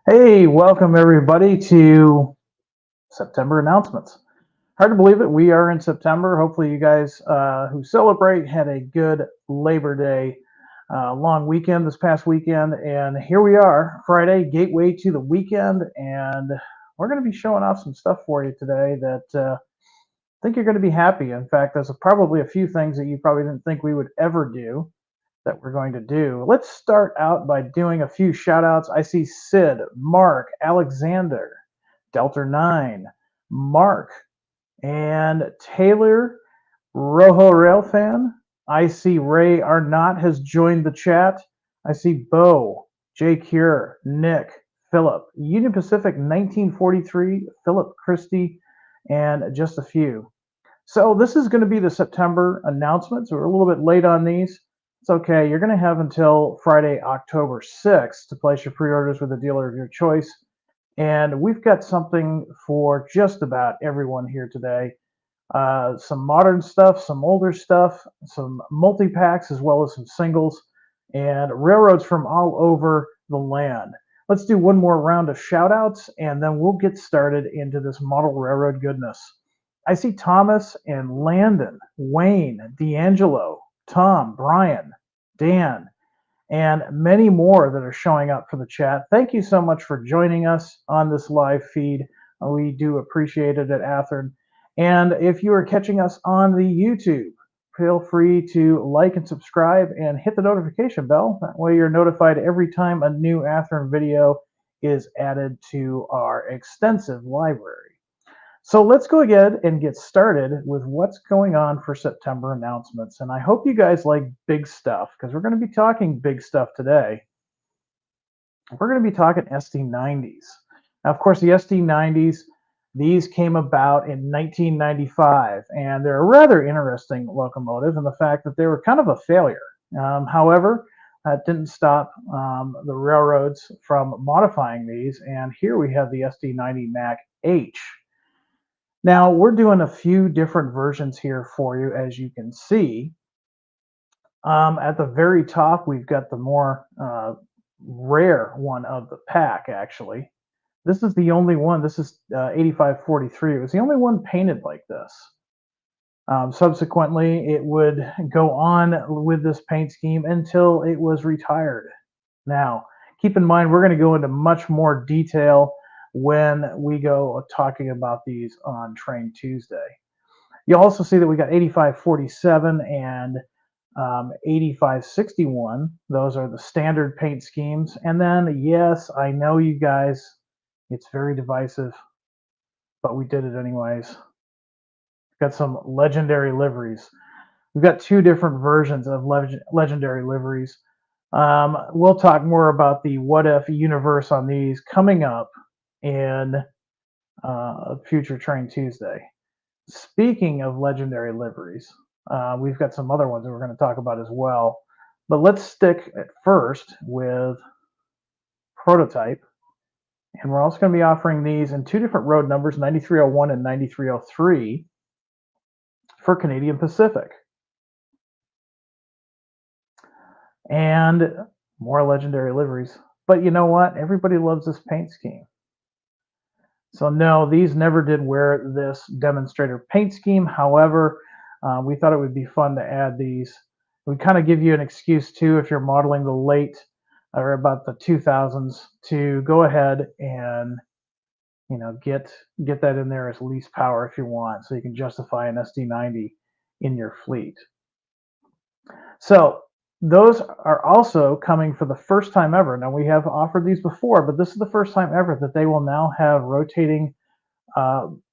Hey, welcome everybody to September announcements. Hard to believe it, we are in September. Hopefully, you guys who celebrate had a good Labor Day long weekend this past weekend. And here we are, Friday, gateway to the weekend. And we're going to be showing off some stuff for you today that I think you're going to be happy. In fact, there's probably a few things that you probably didn't think we would ever do that we're going to do. Let's start out by doing a few shout outs. I see Sid, Mark, Alexander, Delta9, Mark, and Taylor, Rojo Rail Fan. I see Ray Arnott has joined the chat. I see Bo, Jay Cure, Nick, Philip, Union Pacific 1943, Philip Christie, and just a few. So this is going to be the September announcements. We're a little bit late on these. It's okay. You're going to have until Friday, October 6th to place your pre-orders with a dealer of your choice. And we've got something for just about everyone here today. Some modern stuff, some older stuff, some multi-packs, as well as some singles, and railroads from all over the land. Let's do one more round of shout-outs, and then we'll get started into this model railroad goodness. I see Thomas and Landon, Wayne, D'Angelo, Tom, Brian, Dan, and many more that are showing up for the chat. Thank you so much for joining us on this live feed. We do appreciate it at Athearn. And if you are catching us on the YouTube, feel free to like and subscribe and hit the notification bell. That way you're notified every time a new Athearn video is added to our extensive library. So let's go ahead and get started with what's going on for September announcements. And I hope you guys like big stuff because we're going to be talking big stuff today. We're going to be talking SD90s. Now, of course, the SD90s, these came about in 1995, and they're a rather interesting locomotive in the fact that they were kind of a failure. However, that didn't stop the railroads from modifying these, and here we have the SD90 Mac H. Now, we're doing a few different versions here for you, as you can see. At the very top, we've got the more rare one of the pack, actually. This is the only one. This is 8543. It was the only one painted like this. Subsequently, it would go on with this paint scheme until it was retired. Now, keep in mind, we're going to go into much more detail when we go talking about these on Train Tuesday. You'll also see that we got 8547 and 8561. Those are the standard paint schemes. And then, yes, I know you guys, it's very divisive, but we did it anyways. Got some legendary liveries. We've got two different versions of legendary liveries. We'll talk more about the what if universe on these coming up in future Train Tuesday. Speaking of legendary liveries, we've got some other ones that we're going to talk about as well. But let's stick at first with prototype. And we're also going to be offering these in two different road numbers, 9301 and 9303, for Canadian Pacific. And more legendary liveries. But you know what? Everybody loves this paint scheme. So no, these never did wear this demonstrator paint scheme. However, we thought it would be fun to add these. We kind of give you an excuse too, if you're modeling the late or about the 2000s, to go ahead and get that in there as least power if you want, so you can justify an SD90 in your fleet. So those are also coming for the first time ever. Now, we have offered these before, but this is the first time ever that they will now have rotating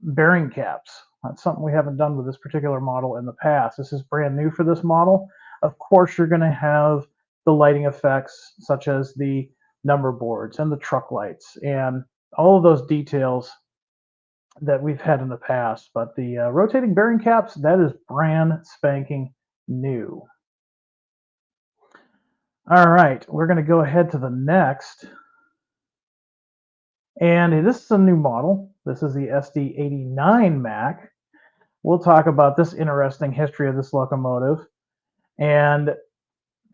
bearing caps. That's something we haven't done with this particular model in the past. This is brand new for this model. Of course, you're going to have the lighting effects, such as the number boards and the truck lights and all of those details that we've had in the past. But the rotating bearing caps, that is brand spanking new. All right, we're going to go ahead to the next. And this is a new model. This is the SD89 Mac. We'll talk about this interesting history of this locomotive and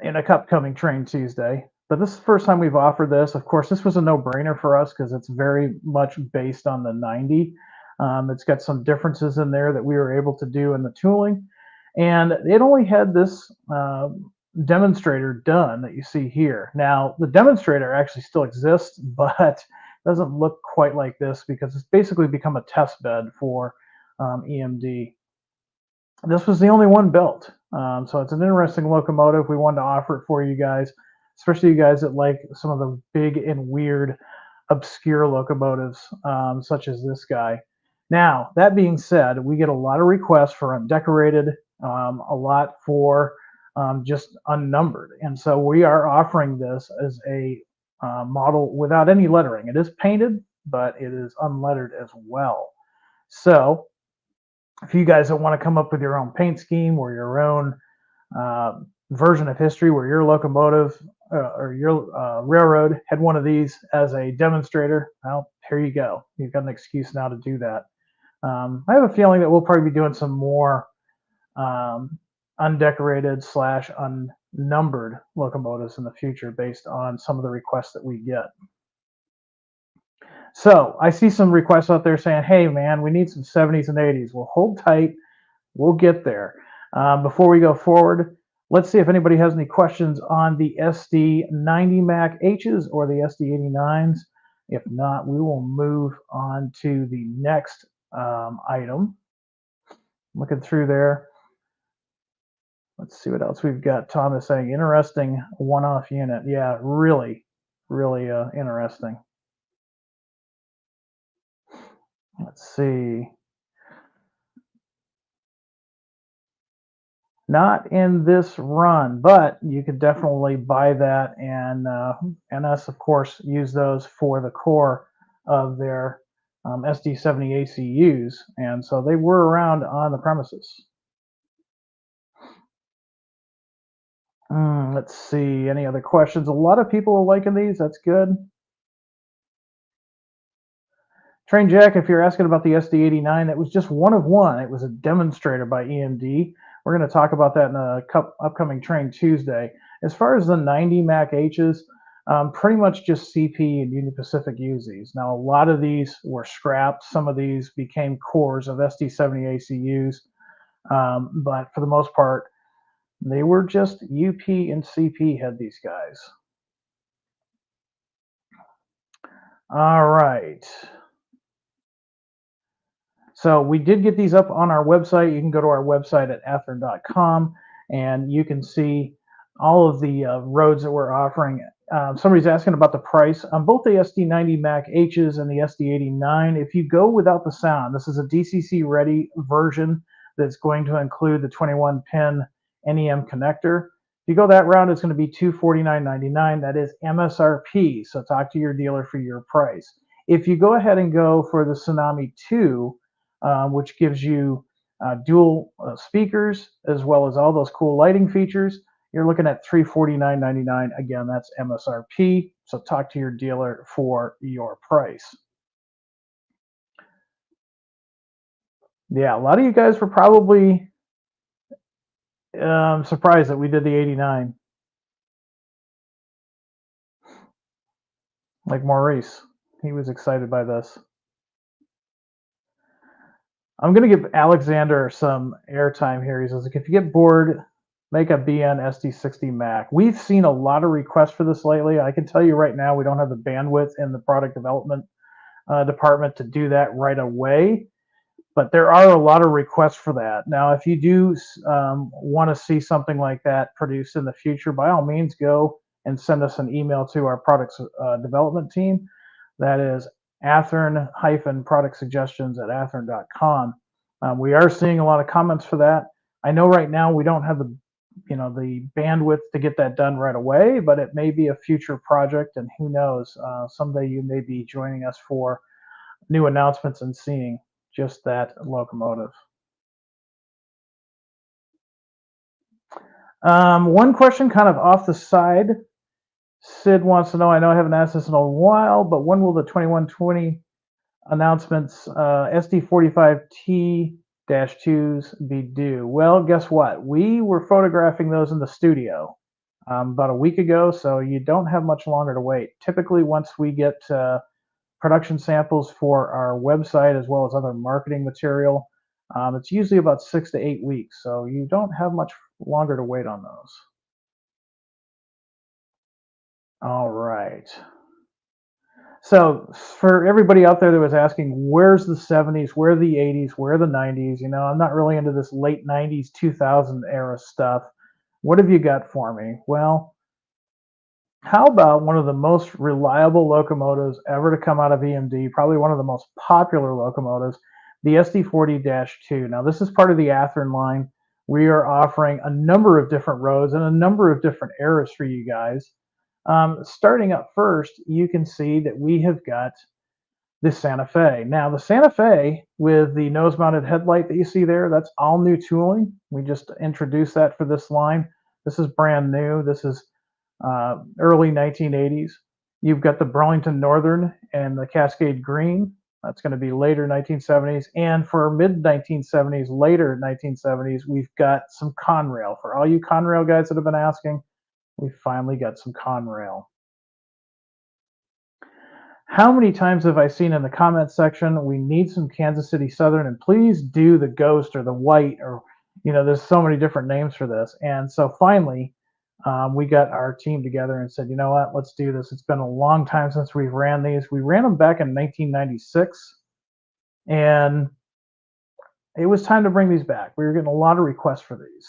in a upcoming Train Tuesday. But this is the first time we've offered this. Of course, this was a no-brainer for us because it's very much based on the 90. It's got some differences in there that we were able to do in the tooling. And it only had this demonstrator done that you see here. Now, the demonstrator actually still exists, but doesn't look quite like this because it's basically become a test bed for EMD. This was the only one built. So it's an interesting locomotive. We wanted to offer it for you guys, especially you guys that like some of the big and weird, obscure locomotives, such as this guy. Now, that being said, we get a lot of requests for undecorated, a lot for just unnumbered. And so we are offering this as a model without any lettering. It is painted, but it is unlettered as well. So if you guys don't want to come up with your own paint scheme or your own version of history where your locomotive or your railroad had one of these as a demonstrator, well, here you go. You've got an excuse now to do that. I have a feeling that we'll probably be doing some more undecorated slash unnumbered locomotives in the future based on some of the requests that we get. So I see some requests out there saying, hey, man, we need some 70s and 80s. Well, hold tight. We'll get there. Before we go forward, let's see if anybody has any questions on the SD90 Mac H's or the SD89s. If not, we will move on to the next item. Looking through there. Let's see what else we've got. Tom is saying, interesting one-off unit. Yeah, really, really interesting. Let's see. Not in this run, but you could definitely buy that and us, of course, use those for the core of their SD70 ACUs. And so they were around on the premises. Let's see, any other questions? A lot of people are liking these. That's good. Train Jack, if you're asking about the SD89, that was just one of one. It was a demonstrator by EMD. We're going to talk about that in a upcoming Train Tuesday. As far as the 90 Mac H's, pretty much just CP and Union Pacific use these. Now, a lot of these were scrapped. Some of these became cores of SD70 ACUs. But for the most part, they were just UP and CP had these guys. All right. So we did get these up on our website. You can go to our website at athearn.com and you can see all of the roads that we're offering. Somebody's asking about the price on both the SD90 Mac H's and the SD89. If you go without the sound, this is a DCC ready version that's going to include the 21 pin NEM connector. If you go that route, it's going to be $249.99. That is MSRP. So talk to your dealer for your price. If you go ahead and go for the Tsunami 2, which gives you dual speakers as well as all those cool lighting features, you're looking at $349.99. Again, that's MSRP. So talk to your dealer for your price. Yeah, a lot of you guys were probably surprised that we did the 89. Like Maurice, he was excited by this. I'm going to give Alexander some airtime here. He says, if you get bored, make a BN SD60 Mac. We've seen a lot of requests for this lately. I can tell you right now, we don't have the bandwidth in the product development department to do that right away. But there are a lot of requests for that. Now, if you do want to see something like that produced in the future, by all means, go and send us an email to our products development team. That is Athearn-product suggestions at athearn.com. We are seeing a lot of comments for that. I know right now we don't have the bandwidth to get that done right away, but it may be a future project, and who knows, someday you may be joining us for new announcements and seeing just that locomotive. One question kind of off the side. Sid wants to know, I know I haven't asked this in a while, but when will the 2120 announcements SD45T-2s be due? Well, guess what? We were photographing those in the studio. about a week ago, so you don't have much longer to wait. Typically, once we get production samples for our website as well as other marketing material, it's usually about 6 to 8 weeks, so you don't have much longer to wait on those. All right. So for everybody out there that was asking, where's the 70s, where are the 80s, where are the 90s? I'm not really into this late 90s, 2000 era stuff. What have you got for me? Well, how about one of the most reliable locomotives ever to come out of EMD, probably one of the most popular locomotives, the SD40-2. Now, this is part of the Athearn line. We are offering a number of different roads and a number of different eras for you guys. Starting up first, you can see that we have got the Santa Fe. Now, the Santa Fe with the nose-mounted headlight that you see there, that's all new tooling. We just introduced that for this line. This is brand new. This is early 1980s. You've got the Burlington Northern and the Cascade Green. That's going to be later 1970s. And for mid 1970s, later 1970s, we've got some Conrail. For all you Conrail guys that have been asking, we finally got some Conrail. How many times have I seen in the comment section, we need some Kansas City Southern, and please do the Ghost or the White, or, there's so many different names for this. And so finally, we got our team together and said, you know what, let's do this. It's been a long time since we've ran these. We ran them back in 1996, and it was time to bring these back. We were getting a lot of requests for these.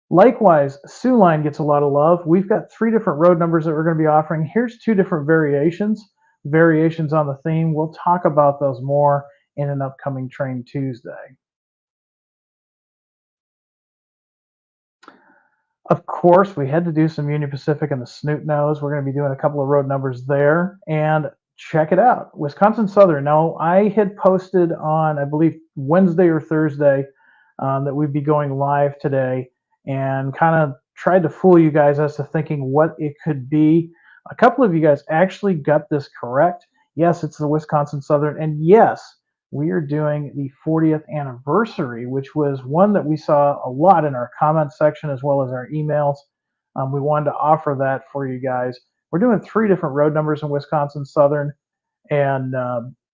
Likewise, Sioux Line gets a lot of love. We've got 3 different road numbers that we're going to be offering. Here's 2 different variations on the theme. We'll talk about those more in an upcoming Train Tuesday. Of course, we had to do some Union Pacific and the Snoot Nose. We're going to be doing a couple of road numbers there. And check it out, Wisconsin Southern. Now, I had posted on, I believe, Wednesday or Thursday that we'd be going live today, and kind of tried to fool you guys as to thinking what it could be. A couple of you guys actually got this correct. Yes, it's the Wisconsin Southern, and yes, we are doing the 40th anniversary, which was one that we saw a lot in our comment section as well as our emails. We wanted to offer that for you guys. We're doing 3 different road numbers in Wisconsin Southern, and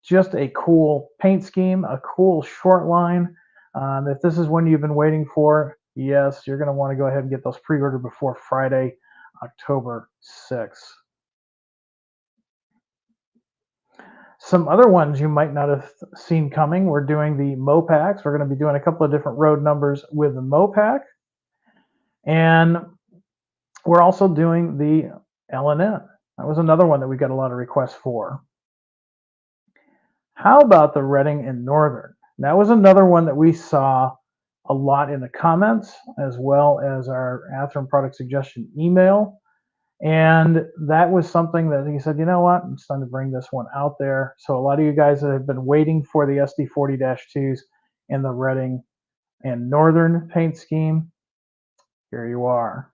just a cool paint scheme, a cool short line. If this is one you've been waiting for, yes, you're going to want to go ahead and get those pre-ordered before Friday, October 6th. Some other ones you might not have seen coming. We're doing the Mopaks. We're going to be doing a couple of different road numbers with the Mopak. And we're also doing the LNN. That was another one that we got a lot of requests for. How about the Reading and Northern? That was another one that we saw a lot in the comments as well as our Athearn product suggestion email. And that was something that he said, you know what, it's time to bring this one out there. So a lot of you guys that have been waiting for the SD40-2s in the Reading and Northern paint scheme, here you are.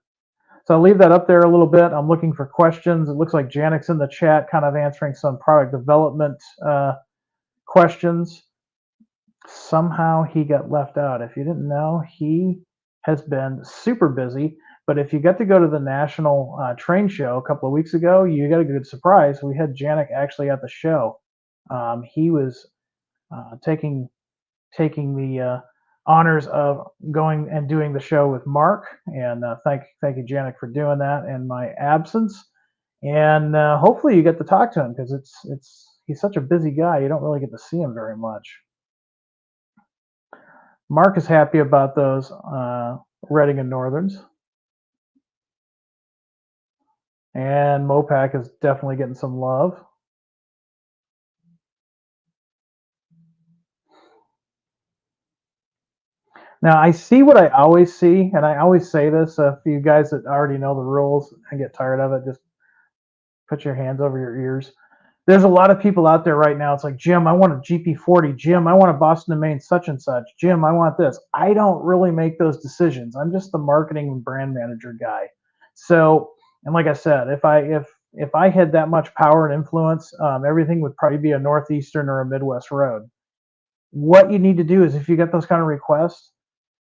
So I'll leave that up there a little bit. I'm looking for questions. It looks like Janek's in the chat kind of answering some product development questions. Somehow he got left out. If you didn't know, he has been super busy. But if you got to go to the National Train Show a couple of weeks ago, you got a good surprise. We had Janek actually at the show. He was taking the honors of going and doing the show with Mark. And thank you, Janek, for doing that in my absence. And hopefully you get to talk to him, because he's such a busy guy. You don't really get to see him very much. Mark is happy about those Reading and Northerns. And Mopak is definitely getting some love. Now, I see what I always see, and I always say this. For you guys that already know the rules and get tired of it, just put your hands over your ears. There's a lot of people out there right now. It's like, Jim, I want a GP40. Jim, I want a Boston and Maine such and such. Jim, I want this. I don't really make those decisions. I'm just the marketing and brand manager guy. So, and like I said, if I had that much power and influence, everything would probably be a Northeastern or a Midwest road. What you need to do is, if you get those kind of requests,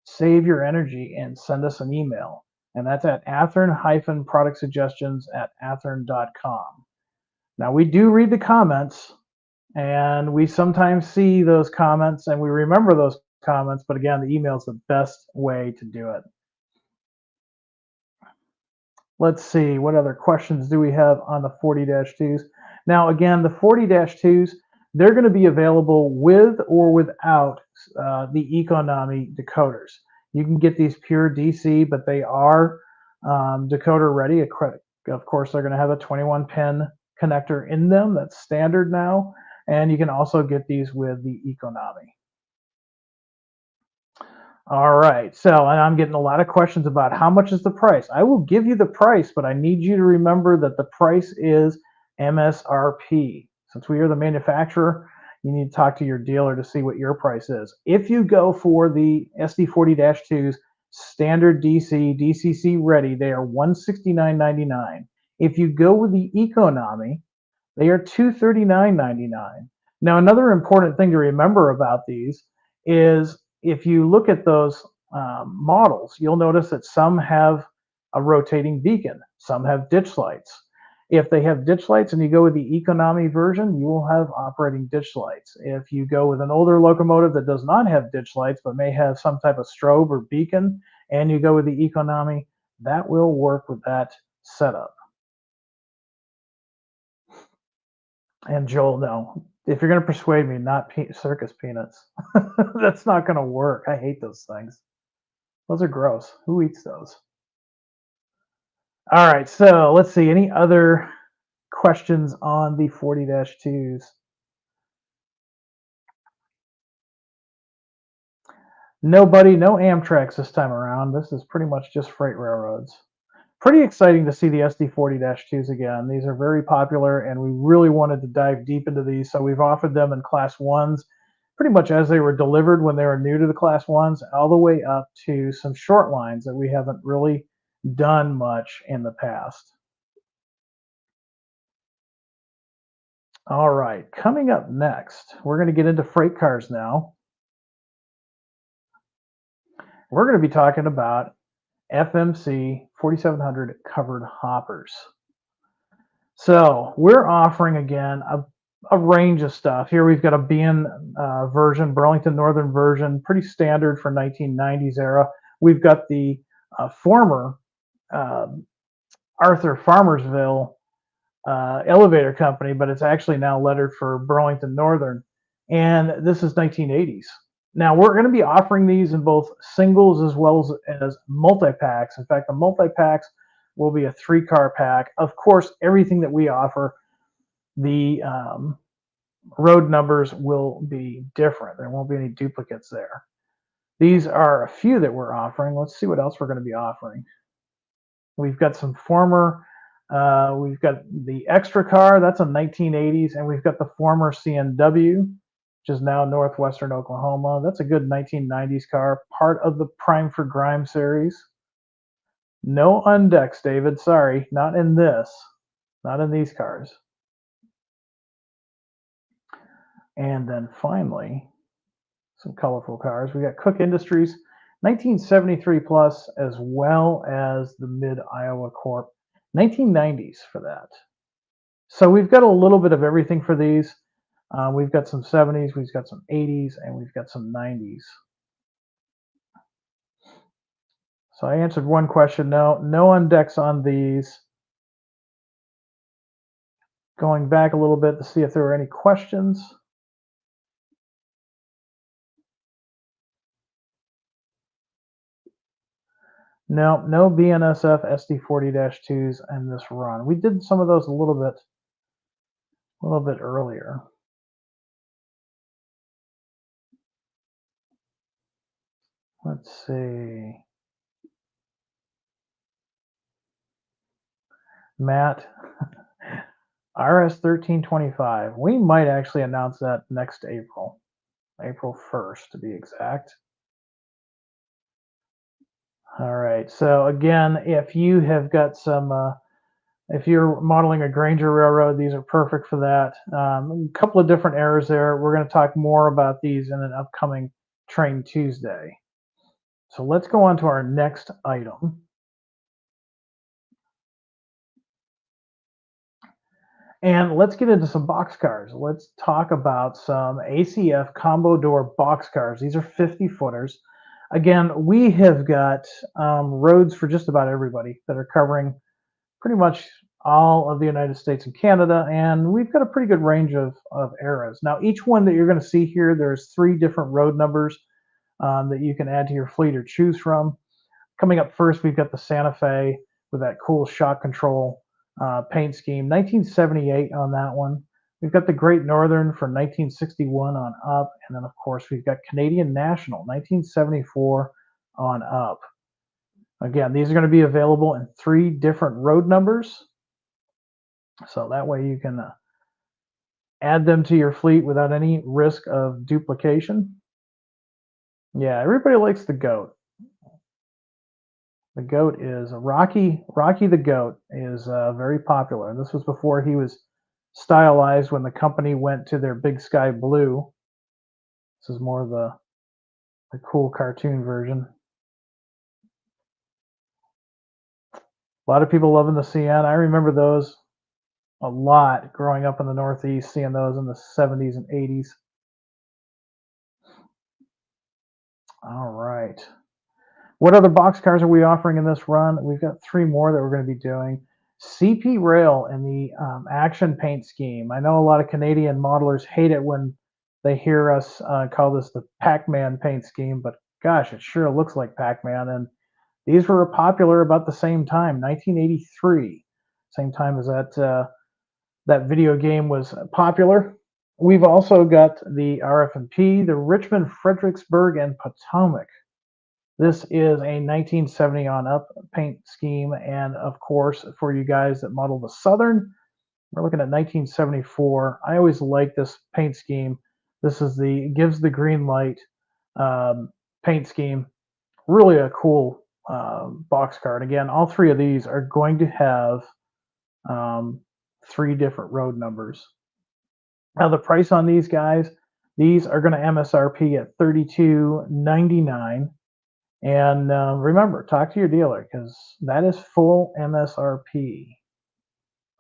save your energy and send us an email. and that's at Athearn-product-suggestions@athearn.com. Now, we do read the comments, and we sometimes see those comments, and we remember those comments, but again, the email is the best way to do it. Let's see, what other questions do we have on the 40-2s? Now, again, the 40-2s, they're going to be available with or without the economy decoders. You can get these pure DC, but they are decoder ready. Of course, they're going to have a 21-pin connector in them. That's standard now. And you can also get these with the economy. All right, so and I'm getting a lot of questions about how much is the price. I will give you the price, but I need you to remember that the price is MSRP. Since we are the manufacturer, you need to talk to your dealer to see what your price is. If you go for the SD40-2s standard DC, DCC ready, they are $169.99. If you go with the economy, they are $239.99. Now, another important thing to remember about these is if you look at those models, you'll notice that some have a rotating beacon, some have ditch lights. If they have ditch lights and you go with the economy version, you will have operating ditch lights. If you go with an older locomotive that does not have ditch lights but may have some type of strobe or beacon, and you go with the economy, that will work with that setup. And Joel, no. If you're going to persuade me, not circus peanuts. That's not going to work. I hate those things. Those are gross. Who eats those? All right, so let's see. Any other questions on the 40-2s? Nobody, no Amtrak's this time around. This is pretty much just freight railroads. Pretty exciting to see the SD40-2s again. These are very popular, and we really wanted to dive deep into these, so we've offered them in Class 1s pretty much as they were delivered when they were new to the Class 1s, all the way up to some short lines that we haven't really done much in the past. All right, coming up next, we're going to get into freight cars now. We're going to be talking about FMC 4700 covered hoppers. So we're offering again a range of stuff. Here we've got a BN version, Burlington Northern version, pretty standard for 1990s era. We've got the former Arthur Farmersville elevator company, but it's actually now lettered for Burlington Northern. And this is 1980s. Now we're going to be offering these in both singles as well as multi-packs. In fact, the multi-packs will be a 3-car pack. Of course, everything that we offer, the road numbers will be different. There won't be any duplicates there. These are a few that we're offering. Let's see what else we're going to be offering. We've got some former, we've got the extra car, that's a 1980s, and we've got the former CNW, which is now Northwestern Oklahoma. That's a good 1990s car, part of the Prime for Grime series. No Undex, David, sorry, not in this, not in these cars. And then finally, some colorful cars. We got Cook Industries, 1973 plus, as well as the Mid-Iowa Corp, 1990s for that. So we've got a little bit of everything for these. We've got some 70s, we've got some 80s, and we've got some 90s. So I answered one question, no Undex on these. Going back a little bit to see if there were any questions. No BNSF SD40-2s in this run. We did some of those a little bit earlier. Let's see. Matt, RS1325. We might actually announce that next April 1st to be exact. All right. So again, if you have got some, if you're modeling a Granger railroad, these are perfect for that. A couple of different errors there. We're going to talk more about these in an upcoming Train Tuesday. So let's go on to our next item. And let's get into some box cars. Let's talk about some ACF combo door box cars. These are 50 footers. Again, we have got roads for just about everybody that are covering pretty much all of the United States and Canada, and we've got a pretty good range of eras. Now, each one that you're going to see here, there's 3 different road numbers that you can add to your fleet or choose from. Coming up first, we've got the Santa Fe with that cool shock control paint scheme, 1978 on that one. We've got the Great Northern from 1961 on up, and then of course we've got Canadian National, 1974 on up. Again, these are going to be available in 3 different road numbers, so that way you can add them to your fleet without any risk of duplication. Yeah, everybody likes the goat. The goat is Rocky. Rocky the goat is very popular. And this was before he was stylized when the company went to their big sky blue. This is more of the cool cartoon version. A lot of people loving the CN. I remember those a lot growing up in the Northeast, seeing those in the 70s and 80s. All right. What other box cars are we offering in this run? We've got 3 more that we're going to be doing. CP Rail in the action paint scheme. I know a lot of Canadian modelers hate it when they hear us call this the Pac-Man paint scheme, but gosh, it sure looks like Pac-Man. And these were popular about the same time, 1983, same time as that video game was popular. We've also got the RF&P, the Richmond, Fredericksburg, and Potomac. This is a 1970 on up paint scheme, and of course, for you guys that model the Southern, we're looking at 1974. I always like this paint scheme. This is gives the green light paint scheme. Really a cool box car. And again, all 3 of these are going to have 3 different road numbers. Now the price on these guys, these are going to MSRP at $32.99. And remember, talk to your dealer because that is full MSRP.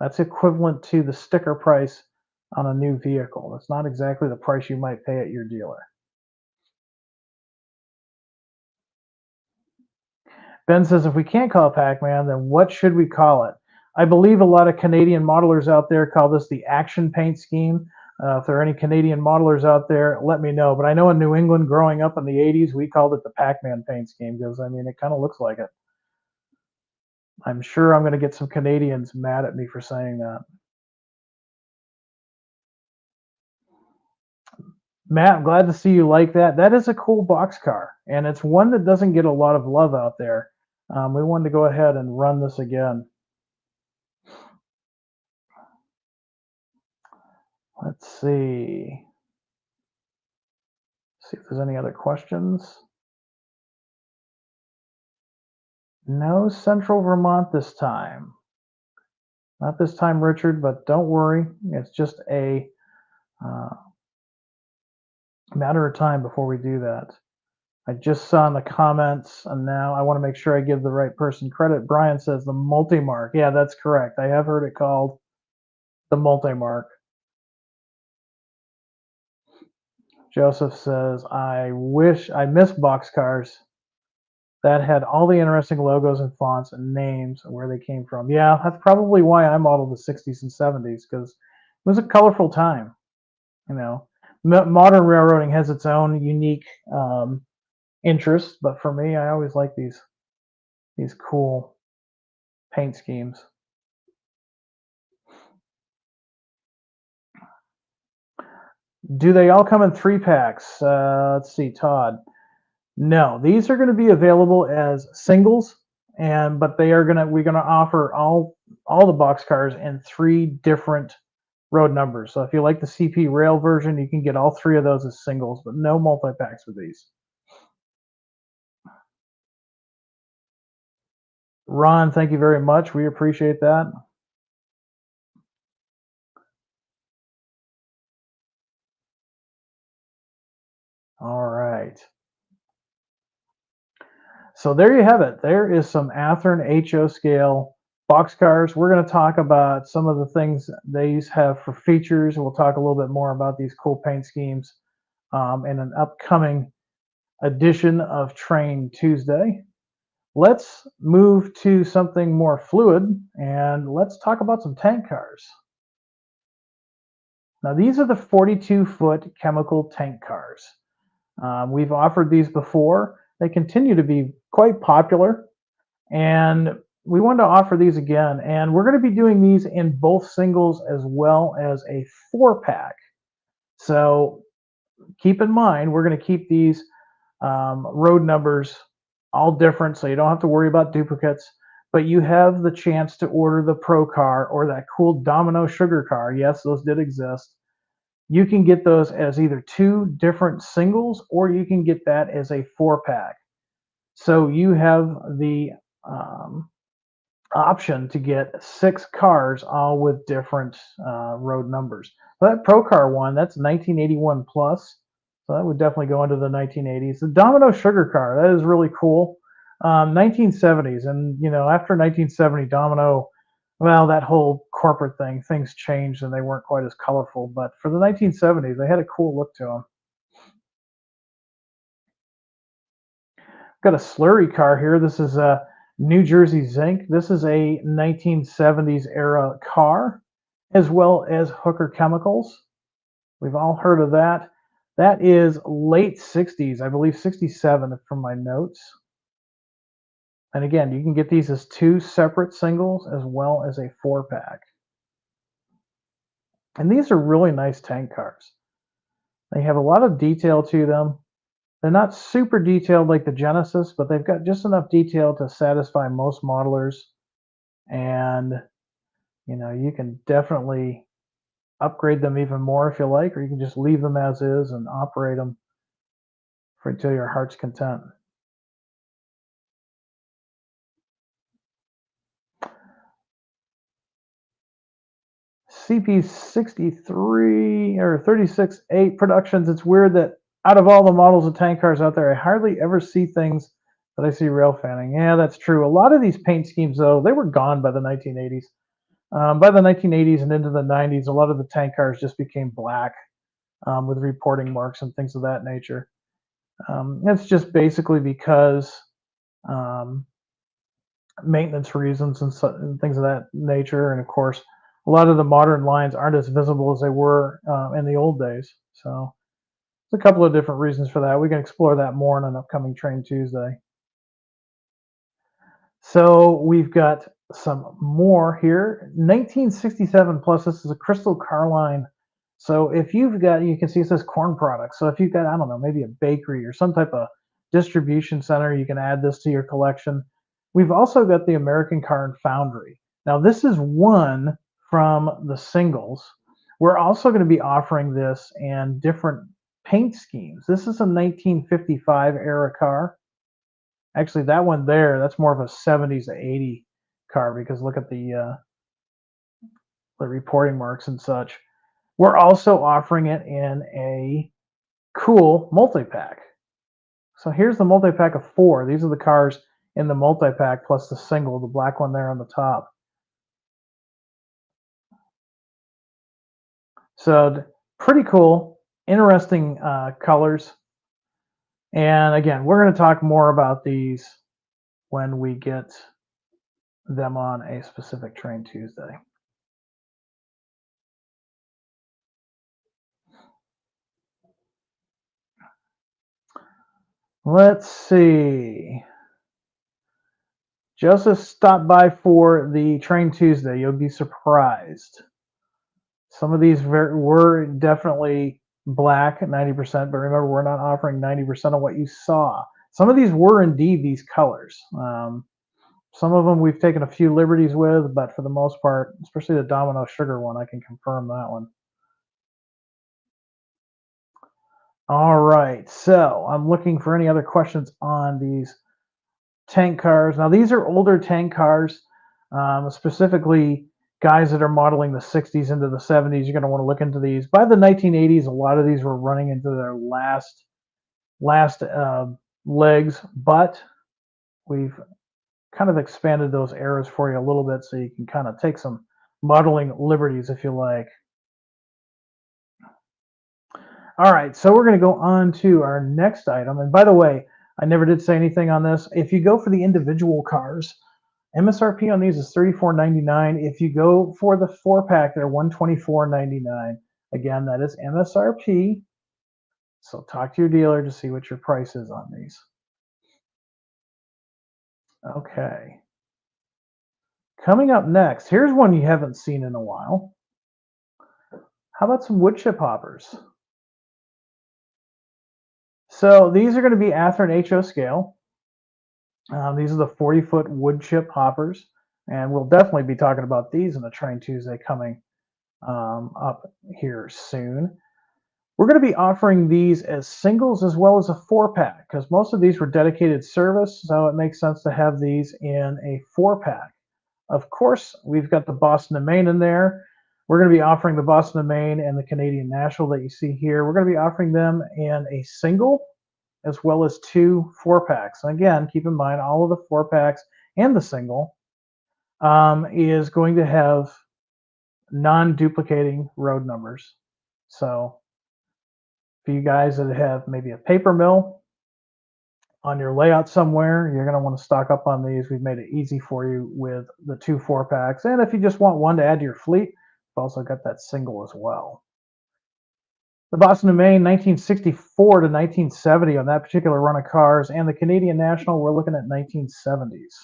That's equivalent to the sticker price on a new vehicle. That's not exactly the price you might pay at your dealer. Ben says, if we can't call it Pac-Man, then what should we call it? I believe a lot of Canadian modelers out there call this the action paint scheme. If there are any Canadian modelers out there, let me know. But I know in New England, growing up in the 80s, we called it the Pac-Man paint scheme because, I mean, it kind of looks like it. I'm sure I'm going to get some Canadians mad at me for saying that. Matt, I'm glad to see you like that. That is a cool box car, and it's one that doesn't get a lot of love out there. We wanted to go ahead and run this again. Let's see. See if there's any other questions. No Central Vermont this time. Not this time, Richard, but don't worry. It's just a matter of time before we do that. I just saw in the comments, and now I want to make sure I give the right person credit. Brian says the multi-mark. Yeah, that's correct. I have heard it called the multi-mark. Joseph says, I wish I miss box cars that had all the interesting logos and fonts and names and where they came from. Yeah, that's probably why I modeled the 60s and 70s because it was a colorful time. You know, modern railroading has its own unique interests, but for me, I always like these cool paint schemes. Do they all come in 3-packs? Let's see, Todd. No, these are going to be available as singles, but we're gonna offer all the box cars in 3 different road numbers. So if you like the CP Rail version, you can get all 3 of those as singles, but no multi-packs with these. Ron, thank you very much. We appreciate that. All right. So there you have it. There is some Athearn HO scale Boxcars, we're going to talk about some of the things these have for features. We'll talk a little bit more about these cool paint schemes in an upcoming edition of Train Tuesday. Let's move to something more fluid and let's talk about some tank cars. Now, these are the 42-foot chemical tank cars. We've offered these before. They continue to be quite popular, and we wanted to offer these again. And we're going to be doing these in both singles as well as a 4-pack. So keep in mind, we're going to keep these road numbers all different, so you don't have to worry about duplicates. But you have the chance to order the Pro car or that cool Domino sugar car. Yes, those did exist. You can get those as either 2 different singles or you can get that as a 4-pack. So you have the um, option to get 6 cars all with different road numbers. So that Pro Car one, that's 1981 plus. So that would definitely go into the 1980s. The Domino Sugar Car, that is really cool. 1970s, and after 1970, Domino, well, that whole corporate thing, things changed and they weren't quite as colorful. But for the 1970s, they had a cool look to them. Got a slurry car here. This is a New Jersey Zinc. This is a 1970s era car, as well as Hooker Chemicals. We've all heard of that. That is late 60s, I believe 67 from my notes. And again, you can get these as 2 separate singles as well as a 4-pack. And these are really nice tank cars. They have a lot of detail to them. They're not super detailed like the Genesis, but they've got just enough detail to satisfy most modelers. And you can definitely upgrade them even more if you like, or you can just leave them as is and operate them until your heart's content. CP63 or 36.8 Productions. It's weird that out of all the models of tank cars out there, I hardly ever see things that I see rail fanning. Yeah, that's true. A lot of these paint schemes, though, they were gone by the 1980s. By the 1980s and into the 90s, a lot of the tank cars just became black with reporting marks and things of that nature. It's just basically because um, maintenance reasons and things of that nature. And of course, a lot of the modern lines aren't as visible as they were in the old days. So there's a couple of different reasons for that. We can explore that more in an upcoming Train Tuesday. So we've got some more here. 1967 plus. This is a Crystal Carline. So if you've got, you can see it says corn products. So if you've got, I don't know, maybe a bakery or some type of distribution center, you can add this to your collection. We've also got the American Car and Foundry. Now this is one from the singles. We're also going to be offering this in different paint schemes. This is a 1955 era car. Actually, that one there, that's more of a 70s to 80 car because look at the reporting marks and such. We're also offering it in a cool multi-pack. So here's the multi-pack of 4. These are the cars in the multi-pack plus the single, the black one there on the top. So pretty cool, interesting colors. And again, we're going to talk more about these when we get them on a specific Train Tuesday. Let's see. Joseph stopped by for the Train Tuesday. You'll be surprised. Some of these were definitely black at 90%, but remember, we're not offering 90% of what you saw. Some of these were indeed these colors. Some of them we've taken a few liberties with, but for the most part, especially the Domino Sugar one, I can confirm that one. All right, so I'm looking for any other questions on these tank cars. Now, these are older tank cars, specifically guys that are modeling the 60s into the 70s. You're going to want to look into these. By the 1980s, a lot of these were running into their last legs, but we've kind of expanded those arrows for you a little bit so you can kind of take some modeling liberties if you like. All right, so we're going to go on to our next item. And by the way, I never did say anything on this. If you go for the individual cars, MSRP on these is $34.99. If you go for the 4-pack, they're $124.99. Again, that is MSRP. So talk to your dealer to see what your price is on these. Okay. Coming up next, here's one you haven't seen in a while. How about some wood chip hoppers? So these are going to be Athearn HO scale. These are the 40-foot wood chip hoppers, and we'll definitely be talking about these in the Train Tuesday coming up here soon. We're going to be offering these as singles as well as a 4-pack because most of these were dedicated service, so it makes sense to have these in a 4-pack. Of course, we've got the Boston and Maine in there. We're going to be offering the Boston and Maine and the Canadian National that you see here. We're going to be offering them in a single as well as 2 4-packs. And again, keep in mind all of the 4-packs and the single is going to have non-duplicating road numbers. So for you guys that have maybe a paper mill on your layout somewhere, you're going to want to stock up on these. We've made it easy for you with the 2 4-packs. And if you just want one to add to your fleet, we've also got that single as well. The Boston and Maine, 1964 to 1970 on that particular run of cars, and the Canadian National, we're looking at 1970s.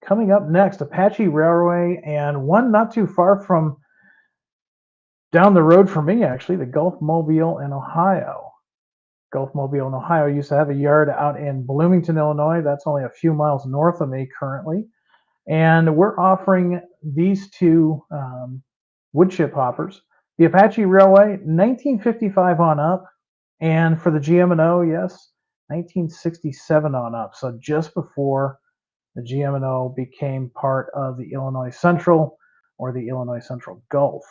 Coming up next, Apache Railway, and one not too far from down the road from me, actually, the Gulf Mobile in Ohio. Gulf Mobile in Ohio used to have a yard out in Bloomington, Illinois. That's only a few miles north of me currently. And we're offering these 2 wood chip hoppers. The Apache Railway, 1955 on up. And for the GM&O, yes, 1967 on up. So just before the GM&O became part of the Illinois Central or the Illinois Central Gulf.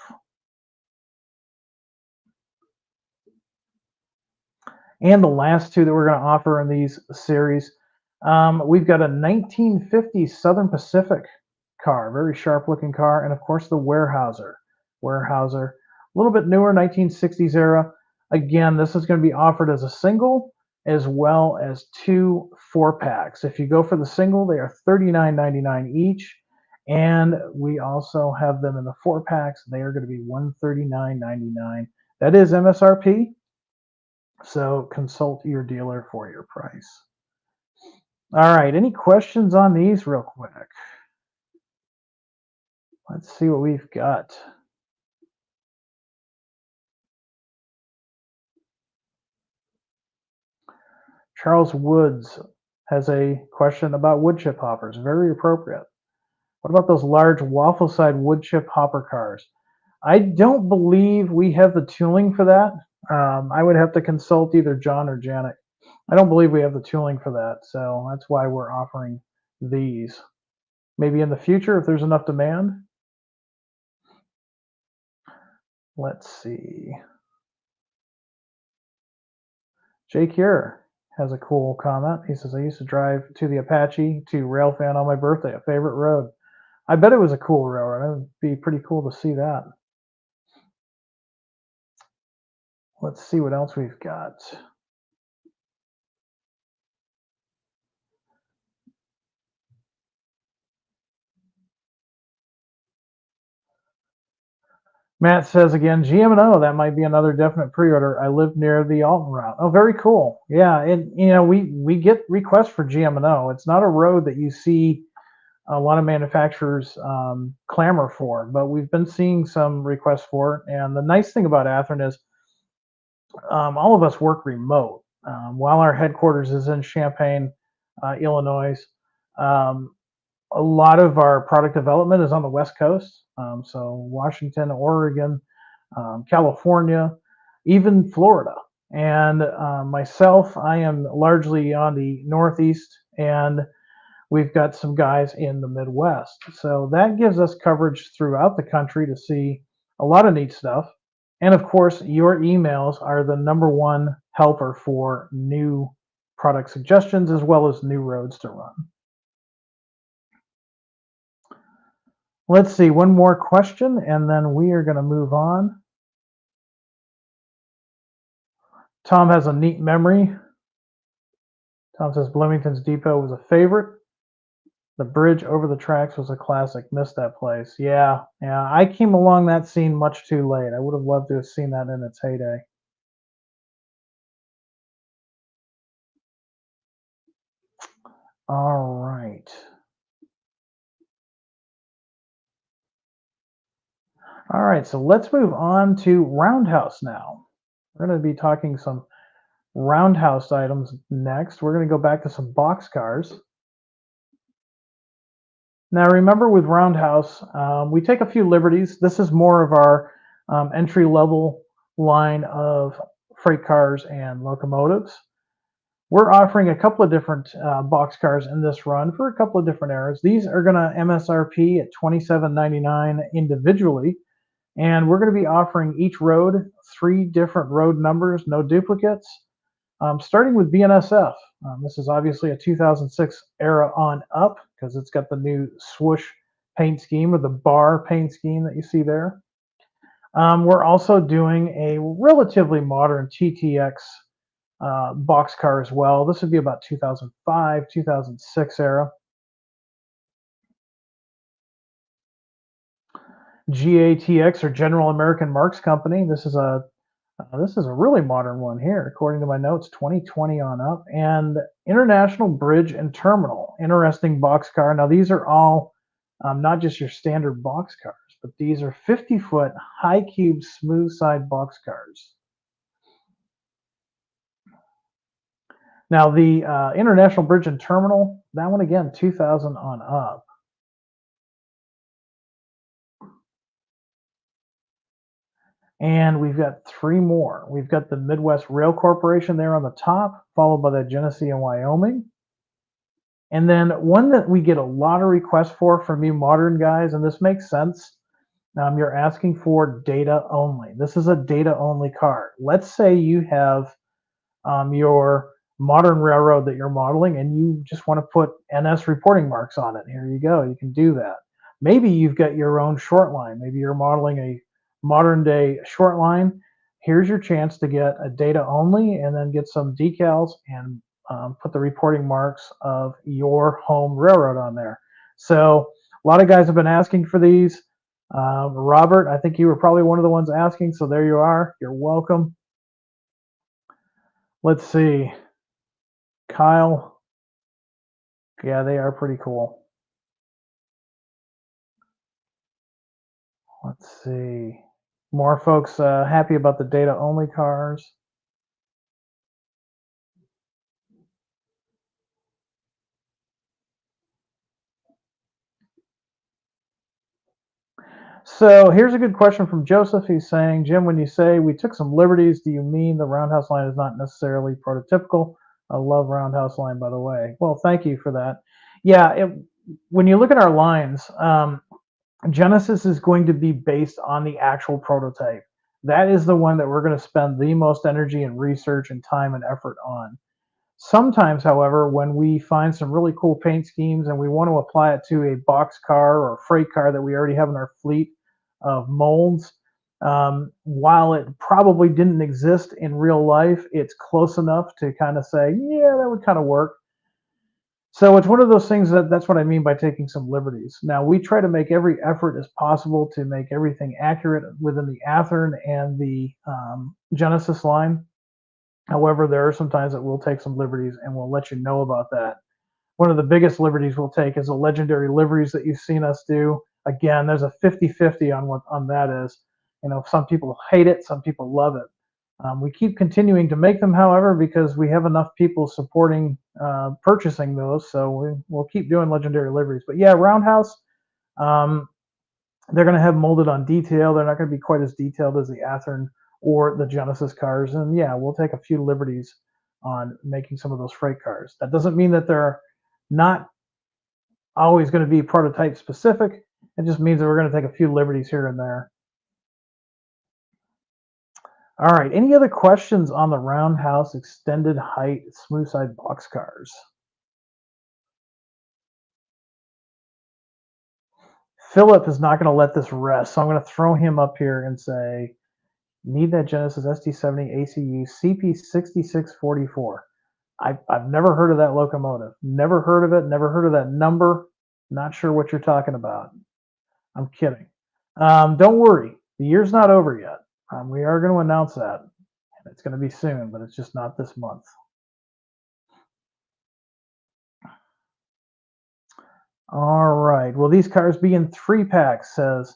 And the last 2 that we're going to offer in these series, we've got a 1950 Southern Pacific car, very sharp looking car, and of course the Weyerhaeuser, a little bit newer, 1960s era. Again, this is going to be offered as a single as well as 2 4-packs. If you go for the single, they are $39.99 each, and we also have them in the 4-packs. They are going to be $139.99. That is MSRP. So consult your dealer for your price. All right, any questions on these real quick? Let's see what we've got. Charles Woods has a question about wood chip hoppers. Very appropriate. What about those large waffle side wood chip hopper cars? I don't believe we have the tooling for that. I would have to consult either John or Janet. I don't believe we have the tooling for that, so that's why we're offering these. Maybe in the future if there's enough demand. Let's see. Jake here has a cool comment. He says, I used to drive to the Apache to Railfan on my birthday, a favorite road. I bet it was a cool railroad. It would be pretty cool to see that. Let's see what else we've got. Matt says again, GM&O, that might be another definite pre-order. I live near the Alton route. Oh, very cool. Yeah, and we get requests for GM&O. It's not a road that you see a lot of manufacturers clamor for, but we've been seeing some requests for it. And the nice thing about Athearn is all of us work remote. While our headquarters is in Champaign, Illinois, a lot of our product development is on the West Coast. So Washington, Oregon, California, even Florida. And myself, I am largely on the Northeast, and we've got some guys in the Midwest. So that gives us coverage throughout the country to see a lot of neat stuff. And of course, your emails are the #1 helper for new product suggestions as well as new roads to run. Let's see, one more question and then we are going to move on. Tom has a neat memory. Tom says Bloomington's Depot was a favorite. The bridge over the tracks was a classic. Missed that place. Yeah, yeah. I came along that scene much too late. I would have loved to have seen that in its heyday. All right. All right, so let's move on to Roundhouse now. We're going to be talking some Roundhouse items next. We're going to go back to some boxcars. Now, remember with Roundhouse, we take a few liberties. This is more of our entry-level line of freight cars and locomotives. We're offering a couple of different boxcars in this run for a couple of different eras. These are going to MSRP at $27.99 individually, and we're going to be offering each road 3 different road numbers, no duplicates. Starting with BNSF. This is obviously a 2006 era on up because it's got the new swoosh paint scheme or the bar paint scheme that you see there. We're also doing a relatively modern TTX boxcar as well. This would be about 2005, 2006 era. GATX or General American Marks Company. This is a really modern one here, according to my notes, 2020 on up. And International Bridge and Terminal, interesting boxcar. Now these are all not just your standard boxcars, but these are 50-foot high cube smooth side boxcars. Now the International Bridge and Terminal, that one again, 2000 on up. And we've got 3 more. We've got the Midwest Rail Corporation there on the top, followed by the Genesee and Wyoming. And then one that we get a lot of requests for from you modern guys, and this makes sense. You're asking for data only. This is a data only car. Let's say you have your modern railroad that you're modeling and you just want to put NS reporting marks on it. Here you go. You can do that. Maybe you've got your own short line. Maybe you're modeling a modern day short line. Here's your chance to get a data only and then get some decals and put the reporting marks of your home railroad on there. So a lot of guys have been asking for these. Robert, I think you were probably one of the ones asking, so there you are. You're welcome. Let's see. Kyle. Yeah, they are pretty cool. Let's see. More folks happy about the data only cars. So here's a good question from Joseph. He's saying, Jim, when you say we took some liberties, do you mean the Roundhouse line is not necessarily prototypical? I love Roundhouse line, by the way. Well, thank you for that. Yeah, when you look at our lines, Genesis is going to be based on the actual prototype. That is the one that we're going to spend the most energy and research and time and effort on. Sometimes, however, when we find some really cool paint schemes and we want to apply it to a box car or a freight car that we already have in our fleet of molds, while it probably didn't exist in real life, it's close enough to kind of say, yeah, that would kind of work. So it's one of those things that's what I mean by taking some liberties. Now, we try to make every effort as possible to make everything accurate within the Athearn and the Genesis line. However, there are some times that we'll take some liberties and we'll let you know about that. One of the biggest liberties we'll take is the legendary liveries that you've seen us do. Again, there's a 50-50 on what on that is. You know, some people hate it, some people love it. We keep continuing to make them, however, because we have enough people supporting purchasing those, so we'll keep doing legendary liveries. But yeah, Roundhouse, they're going to have molded on detail. They're not going to be quite as detailed as the Athearn or the Genesis cars. And yeah, we'll take a few liberties on making some of those freight cars. That doesn't mean that they're not always going to be prototype specific. It just means that we're going to take a few liberties here and there. All right. Any other questions on the Roundhouse extended height smooth side box cars? Philip is not going to let this rest, so I'm going to throw him up here and say, need that Genesis ST70 ACU CP6644. I've never heard of that locomotive. Never heard of it. Never heard of that number. Not sure what you're talking about. I'm kidding. Don't worry. The year's not over yet. We are going to announce that. It's going to be soon, but it's just not this month. All right. Will these cars be in 3-packs, says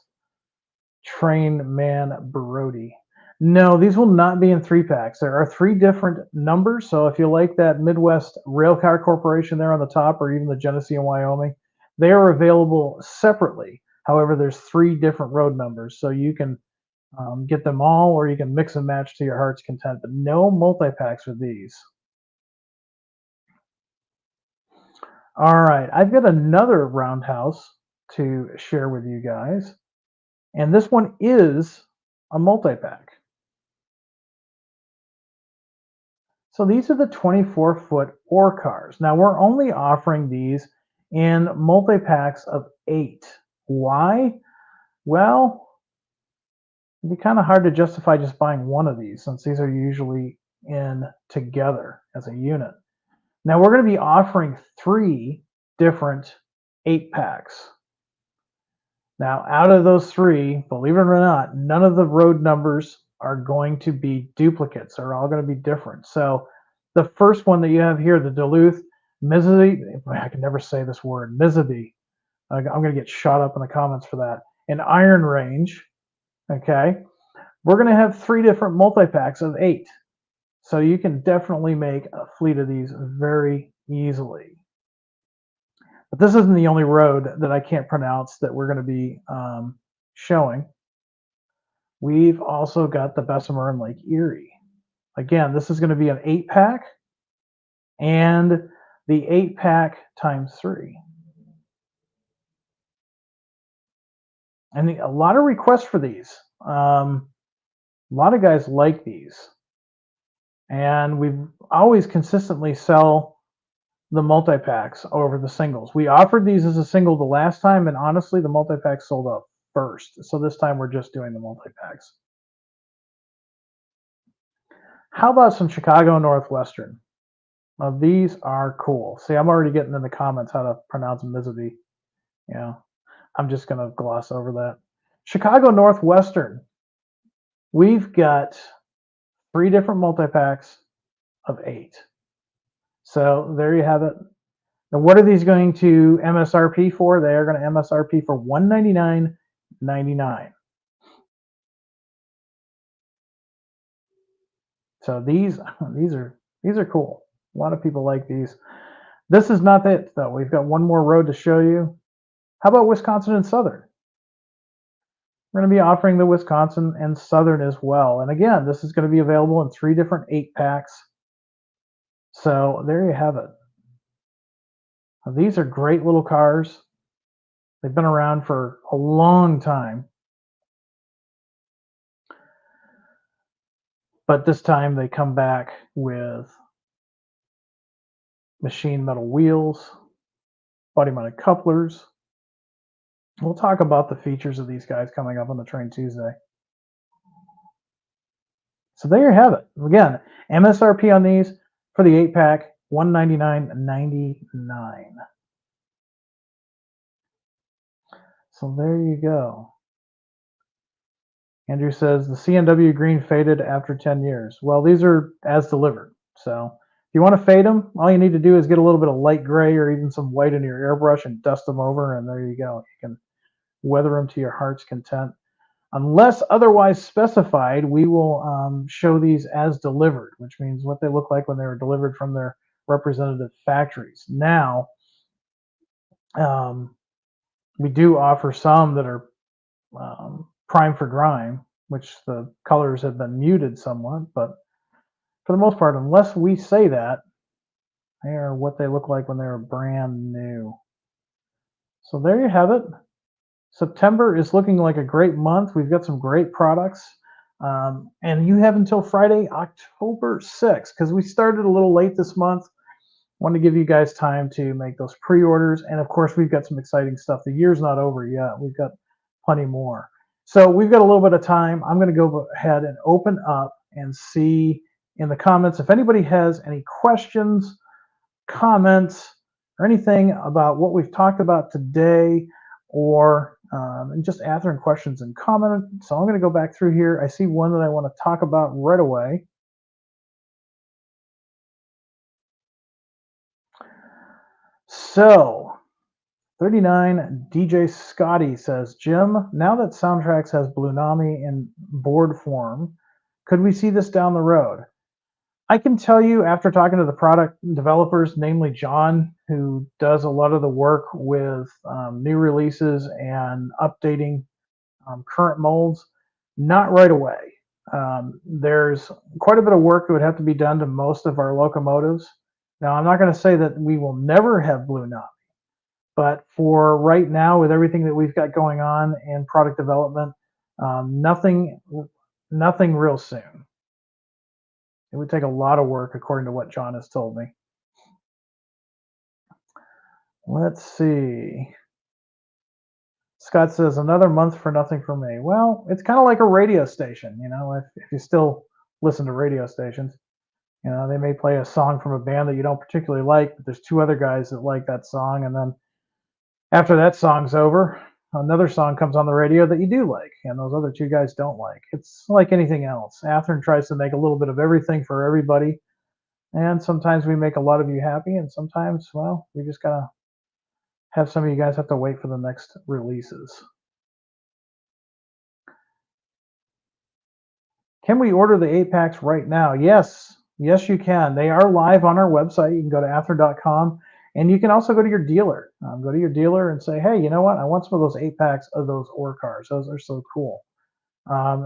Train Man Brody. No, these will not be in 3-packs. There are 3 different numbers. So if you like that Midwest Railcar Corporation there on the top, or even the Genesee and Wyoming, they are available separately. However, there's 3 different road numbers, so you can get them all, or you can mix and match to your heart's content. But no multi-packs with these. All right, I've got another Roundhouse to share with you guys, and this one is a multi-pack. So these are the 24-foot ore cars. Now we're only offering these in multi-packs of 8. Why? Well, it'd be kind of hard to justify just buying one of these, since these are usually in together as a unit. Now we're going to be offering 3 different 8-packs. Now, out of those 3, believe it or not, none of the road numbers are going to be duplicates. They're all going to be different. So the first one that you have here, the Duluth Mississippi, I can never say this word, Mississippi. I'm going to get shot up in the comments for that. An Iron Range, okay? We're going to have 3 different multi-packs of 8. So you can definitely make a fleet of these very easily. But this isn't the only road that I can't pronounce that we're going to be showing. We've also got the Bessemer and Lake Erie. Again, this is going to be an 8-pack, and the 8-pack times 3. And a lot of requests for these. A lot of guys like these. And we always consistently sell the multi-packs over the singles. We offered these as a single the last time, and honestly, the multi-packs sold out first. So this time we're just doing the multi-packs. How about some Chicago Northwestern? Now, these are cool. See, I'm already getting in the comments how to pronounce Mississippi. Yeah, I'm just going to gloss over that. Chicago Northwestern. We've got 3 different multi-packs of 8. So there you have it. Now, what are these going to MSRP for? They are going to MSRP for $199.99. So these are cool. A lot of people like these. This is not it though. We've got one more road to show you. How about Wisconsin and Southern? We're going to be offering the Wisconsin and Southern as well. And again, this is going to be available in 3 different 8-packs. So there you have it. Now, these are great little cars. They've been around for a long time. But this time they come back with machine metal wheels, body mounted couplers. We'll talk about the features of these guys coming up on the Train Tuesday. So there you have it. Again, MSRP on these for the 8-pack, $199.99. So there you go. Andrew says the CNW green faded after 10 years. Well, these are as delivered. So if you want to fade them, all you need to do is get a little bit of light gray or even some white in your airbrush and dust them over, and there you go. You can weather them to your heart's content. Unless otherwise specified, we will show these as delivered, which means what they look like when they were delivered from their representative factories. Now, we do offer some that are prime for grime, which the colors have been muted somewhat, but for the most part, unless we say that, they are what they look like when they were brand new. So there you have it. September is looking like a great month. We've got some great products. And you have until Friday, October 6th, because we started a little late this month. Want to give you guys time to make those pre-orders. And of course, we've got some exciting stuff. The year's not over yet. We've got plenty more. So we've got a little bit of time. I'm going to go ahead and open up and see in the comments if anybody has any questions, comments, or anything about what we've talked about today, or and just Athearn questions and comments. So I'm going to go back through here. I see one that I want to talk about right away. So 39 DJ Scotty says, Jim, now that Soundtracks has Bluenami in board form, could we see this down the road? I can tell you after talking to the product developers, namely John, who does a lot of the work with new releases and updating current molds, not right away. There's quite a bit of work that would have to be done to most of our locomotives. Now, I'm not going to say that we will never have Bluenami, but for right now, with everything that we've got going on in product development, nothing real soon. It would take a lot of work, according to what John has told me. Let's see. Scott says, another month for nothing for me. Well, it's kind of like a radio station, if you still listen to radio stations. They may play a song from a band that you don't particularly like, but there's two other guys that like that song. And then after that song's over, another song comes on the radio that you do like, and those other two guys don't like. It's like anything else. Athearn tries to make a little bit of everything for everybody. And sometimes we make a lot of you happy, and sometimes, well, we just gotta have some of you guys have to wait for the next releases. Can we order the 8-packs right now? Yes, you can. They are live on our website. You can go to athearn.com, and you can also go to your dealer. Go to your dealer and say, hey, you know what? I want some of those 8-packs of those ore cars. Those are so cool.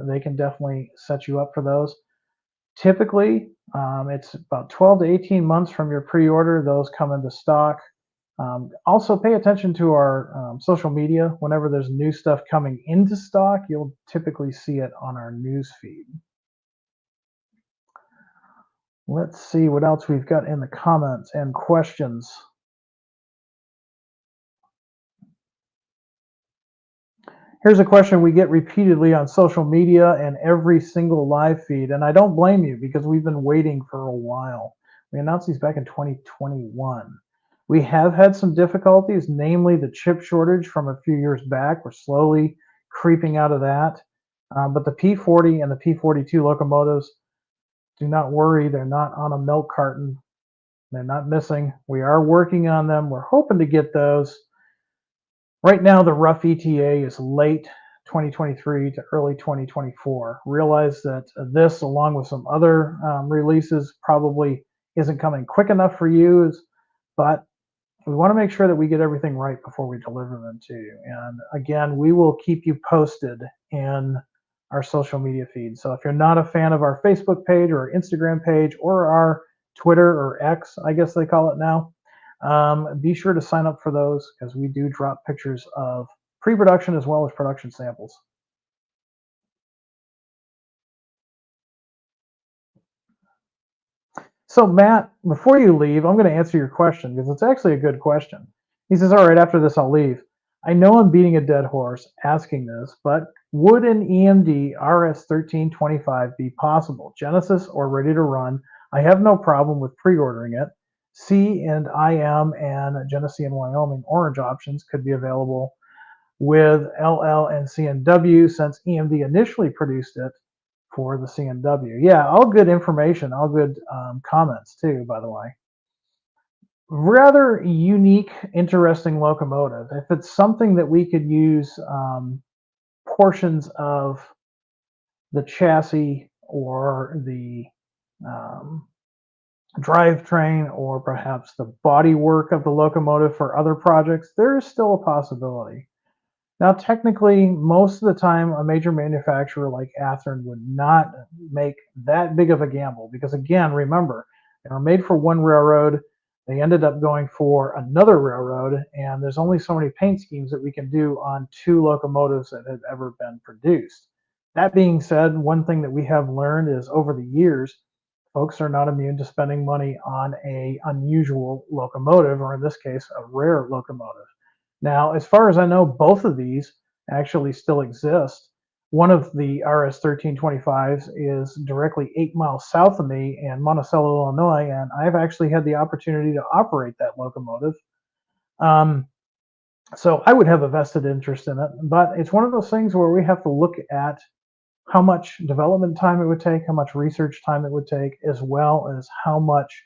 They can definitely set you up for those. Typically, it's about 12 to 18 months from your pre-order. Those come into stock. Also, pay attention to our social media. Whenever there's new stuff coming into stock, you'll typically see it on our news feed. Let's see what else we've got in the comments and questions. Here's a question we get repeatedly on social media and every single live feed, and I don't blame you because we've been waiting for a while. We announced these back in 2021. We have had some difficulties, namely the chip shortage from a few years back. We're slowly creeping out of that. But the P40 and the P42 locomotives, do not worry, they're not on a milk carton. They're not missing. We are working on them. We're hoping to get those. Right now, the rough ETA is late 2023 to early 2024. Realize that this, along with some other releases, probably isn't coming quick enough for you, but we want to make sure that we get everything right before we deliver them to you. And again, we will keep you posted in our social media feed. So if you're not a fan of our Facebook page or our Instagram page or our Twitter or X, I guess they call it now, be sure to sign up for those because we do drop pictures of pre-production as well as production samples. So Matt, before you leave, I'm going to answer your question because it's actually a good question. He says, all right, after this, I'll leave. I know I'm beating a dead horse asking this, but would an EMD RS1325 be possible? Genesis or ready to run? I have no problem with pre-ordering it. C and IM and Genesee and Wyoming orange options could be available with LL and CNW since EMD initially produced it for the CNW. Yeah, all good information, all good comments too, by the way. Rather unique, interesting locomotive. If it's something that we could use portions of the chassis or the drivetrain or perhaps the body work of the locomotive for other projects, there is still a possibility. Now, technically, most of the time, a major manufacturer like Athearn would not make that big of a gamble because, again, remember, they were made for one railroad. They ended up going for another railroad, and there's only so many paint schemes that we can do on two locomotives that have ever been produced. That being said, one thing that we have learned is over the years, folks are not immune to spending money on a unusual locomotive, or in this case, a rare locomotive. Now, as far as I know, both of these actually still exist. One of the RS 1325s is directly 8 miles south of me in Monticello, Illinois, and I've actually had the opportunity to operate that locomotive. Um, so I would have a vested interest in it, but it's one of those things where we have to look at how much development time it would take, how much research time it would take, as well as how much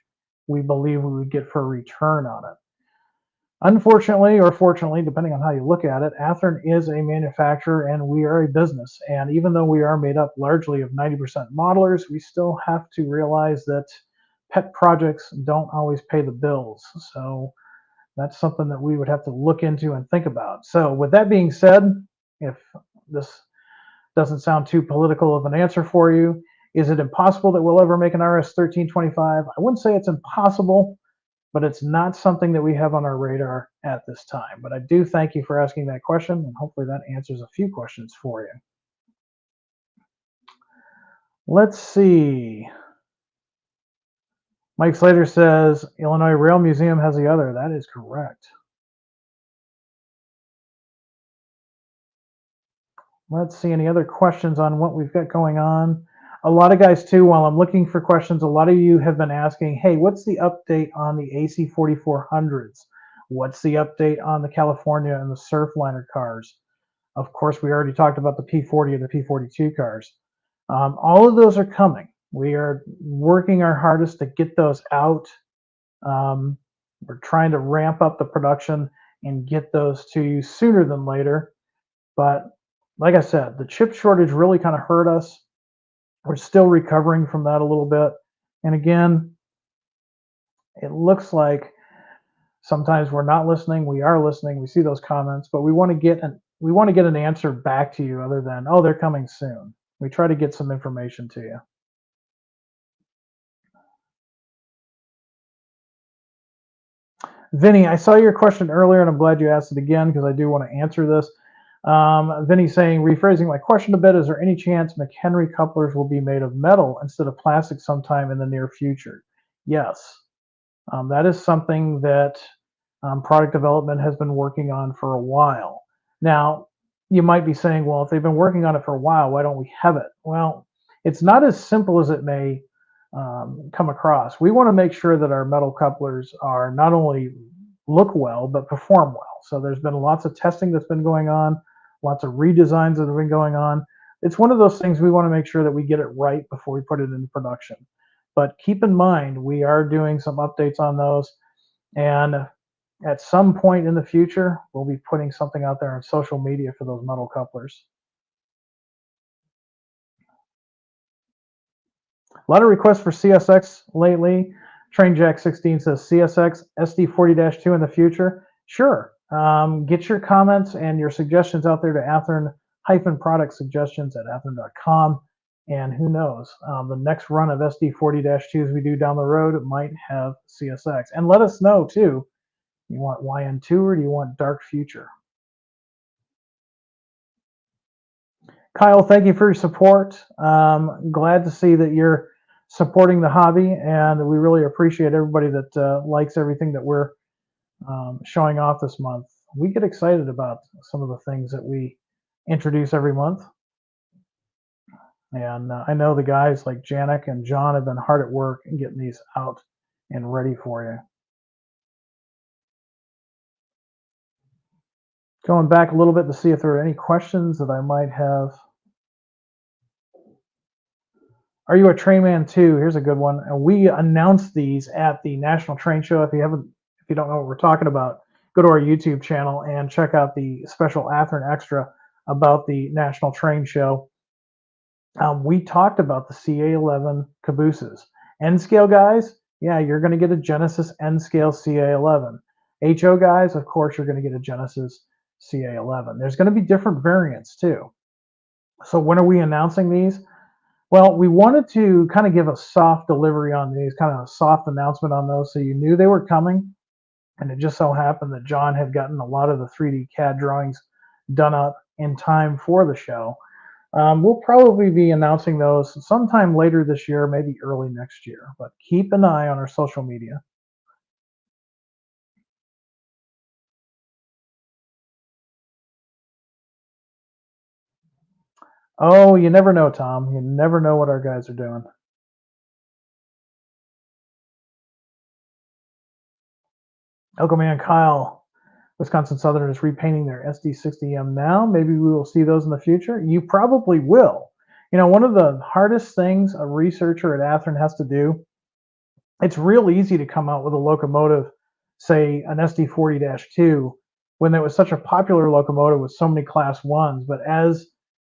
we believe we would get for a return on it. Unfortunately, or fortunately, depending on how you look at it, Athearn is a manufacturer and we are a business. And even though we are made up largely of 90% modelers, we still have to realize that pet projects don't always pay the bills. So that's something that we would have to look into and think about. So, with that being said, if this doesn't sound too political of an answer for you, is it impossible that we'll ever make an RS 1325? I wouldn't say it's impossible, but it's not something that we have on our radar at this time. But I do thank you for asking that question, and hopefully that answers a few questions for you. Let's see. Mike Slater says Illinois Rail Museum has the other. That is correct. Let's see any other questions on what we've got going on. A lot of guys too, while I'm looking for questions, a lot of you have been asking, hey, what's the update on the AC 4400s? What's the update on the California and the Surfliner cars? Of course, we already talked about the P40 and the P42 cars. All of those are coming. We are working our hardest to get those out. We're trying to ramp up the production and get those to you sooner than later. But like I said, the chip shortage really kind of hurt us. We're still recovering from that a little bit. And again, it looks like sometimes we're not listening. We are listening. We see those comments, but we want to get an answer back to you other than, oh, they're coming soon. We try to get some information to you. Vinny, I saw your question earlier, and I'm glad you asked it again because I do want to answer this. Vinny saying, rephrasing my question a bit, is there any chance McHenry couplers will be made of metal instead of plastic sometime in the near future? Yes. That is something that product development has been working on for a while. Now, you might be saying, well, if they've been working on it for a while, why don't we have it? Well, it's not as simple as it may come across. We want to make sure that our metal couplers are not only look well, but perform well. So there's been lots of testing that's been going on, lots of redesigns that have been going on. It's one of those things we want to make sure that we get it right before we put it into production. But keep in mind, we are doing some updates on those. And at some point in the future, we'll be putting something out there on social media for those metal couplers. A lot of requests for CSX lately. Train Jack 16 says CSX SD40-2 in the future. Sure. Get your comments and your suggestions out there to Athearn-product suggestions at athearn.com. And who knows, the next run of SD40-2s we do down the road might have CSX. And let us know, too, you want YN2 or do you want Dark Future? Kyle, thank you for your support. Glad to see that you're supporting the hobby, and we really appreciate everybody that likes everything that we're showing off this month. We get excited about some of the things that we introduce every month. And I know the guys like Janik and John have been hard at work in getting these out and ready for you. Going back a little bit to see if there are any questions that I might have. Are you a train man too? Here's a good one. And we announced these at the National Train Show. If you don't know what we're talking about, go to our YouTube channel and check out the special Athearn extra about the National Train Show. We talked about the CA11 cabooses. N scale guys, yeah, you're going to get a Genesis N scale CA11. HO guys, of course, you're going to get a Genesis CA11. There's going to be different variants too. So when are we announcing these? Well, we wanted to kind of give a soft delivery on these, kind of a soft announcement on those, so you knew they were coming. And it just so happened that John had gotten a lot of the 3D CAD drawings done up in time for the show. We'll probably be announcing those sometime later this year, maybe early next year. But keep an eye on our social media. Oh, you never know, Tom. You never know what our guys are doing. Elko Man Kyle, Wisconsin Southern is repainting their SD60M now. Maybe we will see those in the future. You probably will. You know, one of the hardest things a researcher at Athearn has to do, it's real easy to come out with a locomotive, say an SD40-2, when it was such a popular locomotive with so many class ones. But as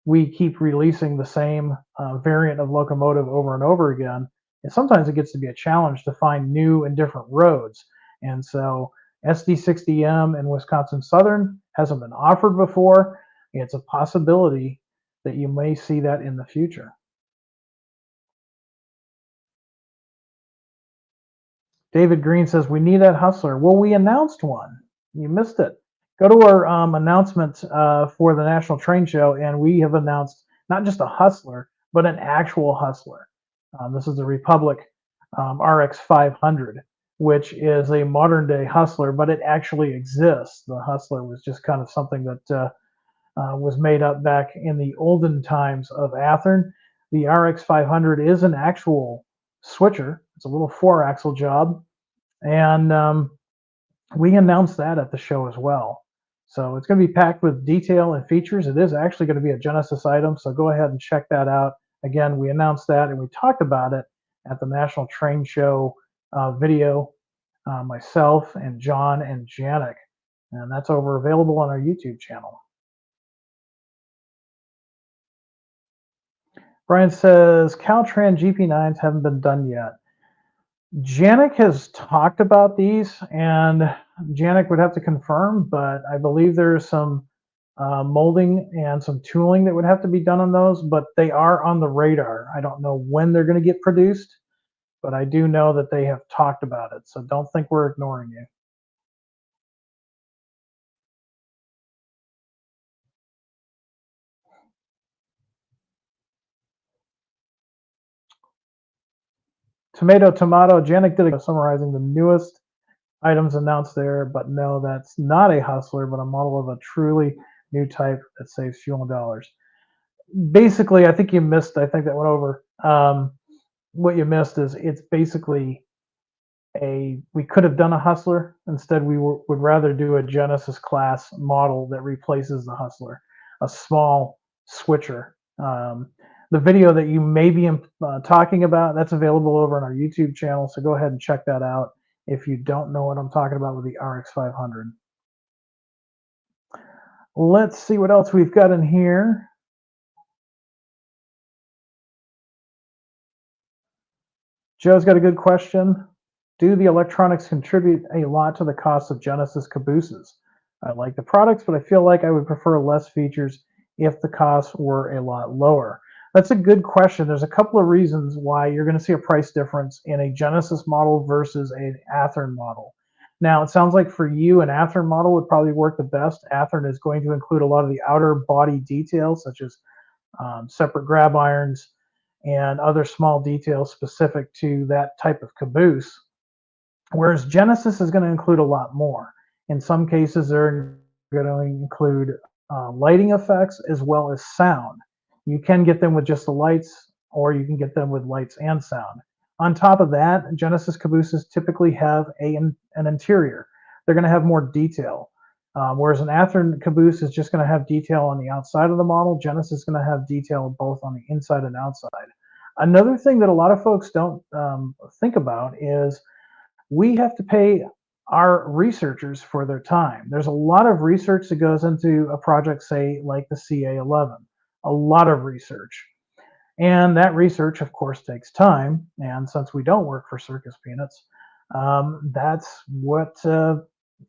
we keep releasing the same variant of locomotive over and over again, and sometimes it gets to be a challenge to find new and different roads. And so SD60M and Wisconsin Southern hasn't been offered before. It's a possibility that you may see that in the future. David Green says, we need that hustler. Well, we announced one. You missed it. Go to our announcements for the National Train Show, and we have announced not just a hustler, but an actual hustler. This is the Republic RX 500, which is a modern day hustler, but it actually exists. The hustler was just kind of something that was made up back in the olden times of Athearn. The RX 500 is an actual switcher. It's a little four-axle job, and we announced that at the show as well. So it's going to be packed with detail and features. It is actually going to be a Genesis item, so go ahead and check that out. Again, we announced that and we talked about it at the National Train Show video, myself and John and Janik, and that's over available on our YouTube channel. Brian says Caltran GP9s haven't been done yet. Janik has talked about these, and Janik would have to confirm, but I believe there's some molding and some tooling that would have to be done on those, but they are on the radar. I don't know when they're going to get produced, but I do know that they have talked about it, so don't think we're ignoring you. Tomato, Janik did a summarizing the newest items announced there, but no, that's not a hustler, but a model of a truly new type that saves fuel and dollars. Basically, I think you missed, I think that went over. What you missed is it's basically we could have done a hustler. Instead, would rather do a Genesis class model that replaces the hustler, a small switcher. The video that you may be talking about, that's available over on our YouTube channel, so go ahead and check that out if you don't know what I'm talking about with the RX 500. Let's see what else we've got in here. Joe's got a good question. Do the electronics contribute a lot to the cost of Genesis cabooses? I like the products, but I feel like I would prefer less features if the costs were a lot lower. That's a good question. There's a couple of reasons why you're going to see a price difference in a Genesis model versus an Athearn model. Now, it sounds like for you, an Athearn model would probably work the best. Athearn is going to include a lot of the outer body details, such as separate grab irons and other small details specific to that type of caboose. Whereas Genesis is going to include a lot more. In some cases, they're going to include lighting effects as well as sound. You can get them with just the lights, or you can get them with lights and sound. On top of that, Genesis cabooses typically have an interior. They're going to have more detail. Whereas an Athearn caboose is just going to have detail on the outside of the model, Genesis is going to have detail both on the inside and outside. Another thing that a lot of folks don't think about is we have to pay our researchers for their time. There's a lot of research that goes into a project, say, like the CA11, a lot of research. And that research, of course, takes time. And since we don't work for Circus Peanuts, that's what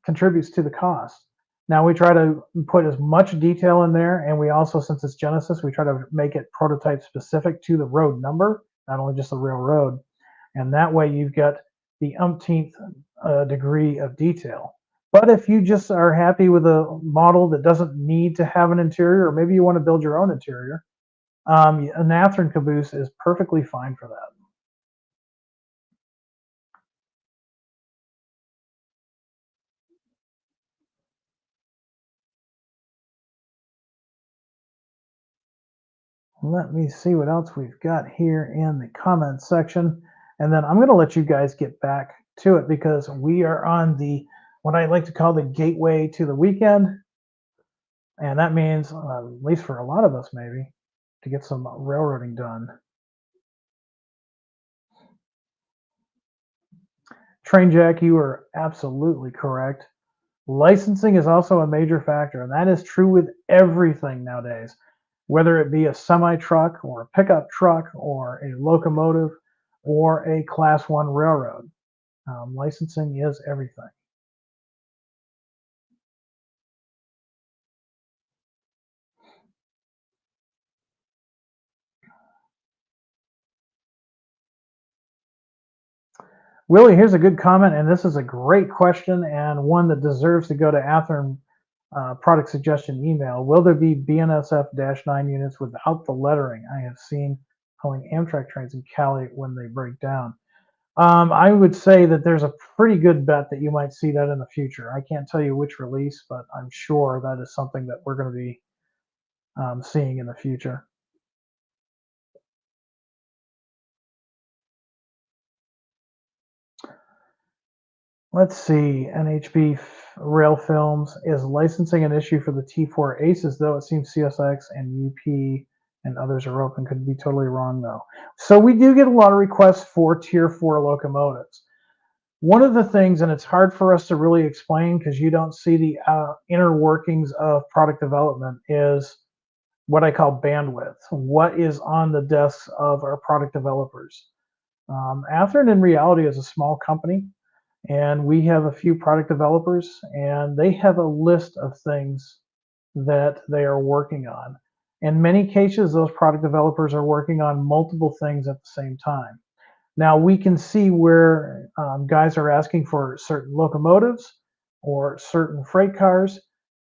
contributes to the cost. Now, we try to put as much detail in there, and we also, since it's Genesis, we try to make it prototype specific to the road number, not only just the railroad. And that way you've got the umpteenth degree of detail. But if you just are happy with a model that doesn't need to have an interior, or maybe you want to build your own interior, An Athearn caboose is perfectly fine for that. Let me see what else we've got here in the comments section. And then I'm going to let you guys get back to it because we are on the what I like to call the gateway to the weekend. And that means, at least for a lot of us, maybe, to get some railroading done. Train Jack, you are absolutely correct. Licensing is also a major factor, and that is true with everything nowadays, whether it be a semi truck or a pickup truck or a locomotive or a class one railroad. Licensing is everything. Willie, here's a good comment, and this is a great question and one that deserves to go to Athearn product suggestion email. Will there be BNSF-9 units without the lettering? I have seen pulling Amtrak trains in Cali when they break down. I would say that there's a pretty good bet that you might see that in the future. I can't tell you which release, but I'm sure that is something that we're going to be seeing in the future. Let's see. NHB Rail Films is licensing an issue for the T4 Aces, though it seems CSX and UP and others are open. Could be totally wrong, though. So we do get a lot of requests for Tier 4 locomotives. One of the things, and it's hard for us to really explain because you don't see the inner workings of product development, is what I call bandwidth. What is on the desks of our product developers? Athearn in reality is a small company, and we have a few product developers, and they have a list of things that they are working on. In many cases, those product developers are working on multiple things at the same time. Now we can see where guys are asking for certain locomotives or certain freight cars,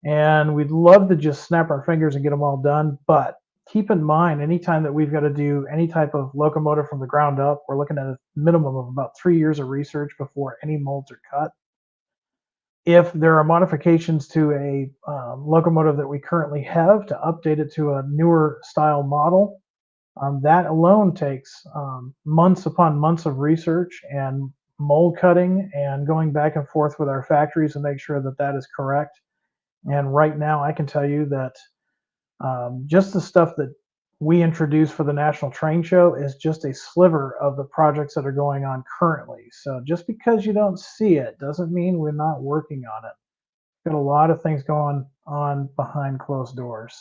and we'd love to just snap our fingers and get them all done. But keep in mind, anytime that we've got to do any type of locomotive from the ground up, we're looking at a minimum of about 3 years of research before any molds are cut. If there are modifications to a locomotive that we currently have to update it to a newer style model, that alone takes months upon months of research and mold cutting and going back and forth with our factories to make sure that that is correct. And right now, I can tell you that just the stuff that we introduce for the National Train Show is just a sliver of the projects that are going on currently. So just because you don't see it doesn't mean we're not working on it. Got a lot of things going on behind closed doors.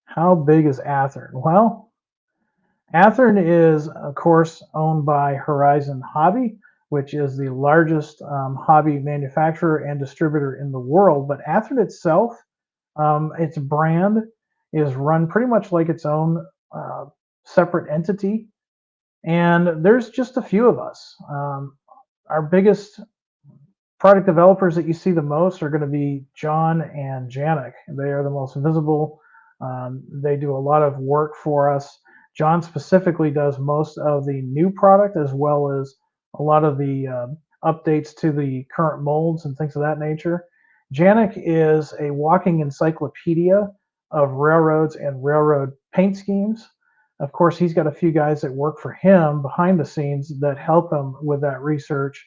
How big is Athearn? Well, Athearn is, of course, owned by Horizon Hobby, which is the largest hobby manufacturer and distributor in the world. But Athearn itself, its brand is run pretty much like its own separate entity. And there's just a few of us. Our biggest product developers that you see the most are going to be John and Janik. They are the most visible. They do a lot of work for us. John specifically does most of the new product as well as a lot of the updates to the current molds and things of that nature. Janik is a walking encyclopedia of railroads and railroad paint schemes. Of course, he's got a few guys that work for him behind the scenes that help him with that research,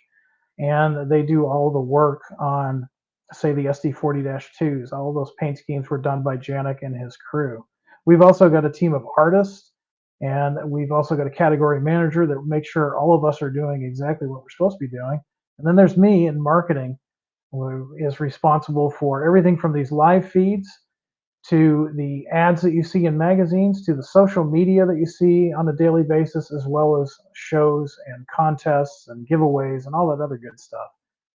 and they do all the work on, say, the SD40-2s. All those paint schemes were done by Janik and his crew. We've also got a team of artists, and we've also got a category manager that makes sure all of us are doing exactly what we're supposed to be doing. And then there's me in marketing, who is responsible for everything from these live feeds to the ads that you see in magazines, to the social media that you see on a daily basis, as well as shows and contests and giveaways and all that other good stuff.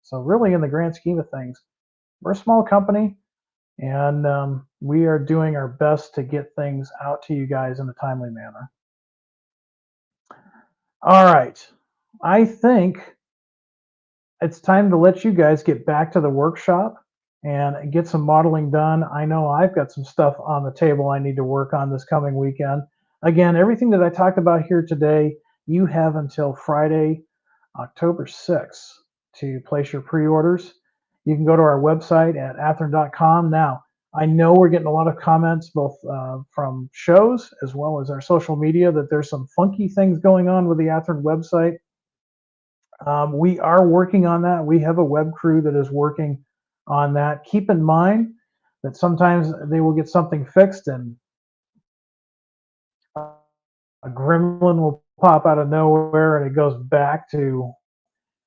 So really, in the grand scheme of things, we're a small company, and we are doing our best to get things out to you guys in a timely manner. All right, I think it's time to let you guys get back to the workshop. and get some modeling done. I know I've got some stuff on the table I need to work on this coming weekend. Again, everything that I talked about here today, you have until Friday, October 6th to place your pre-orders. You can go to our website at athearn.com. Now, I know we're getting a lot of comments both from shows as well as our social media that there's some funky things going on with the Athearn website. We are working on that. We have a web crew that is working on that. Keep in mind that sometimes they will get something fixed and a gremlin will pop out of nowhere and it goes back to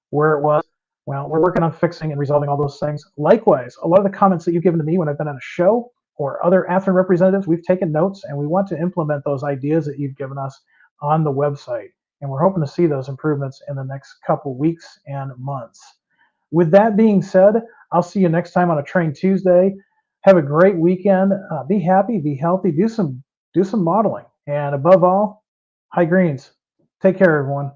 where it was. Well, we're working on fixing and resolving all those things. Likewise, a lot of the comments that you've given to me when I've been on a show or other Athearn representatives, we've taken notes and we want to implement those ideas that you've given us on the website. And we're hoping to see those improvements in the next couple weeks and months. With that being said, I'll see you next time on a Train Tuesday. Have a great weekend. Be happy, be healthy, do some modeling, and above all, high greens. Take care, everyone.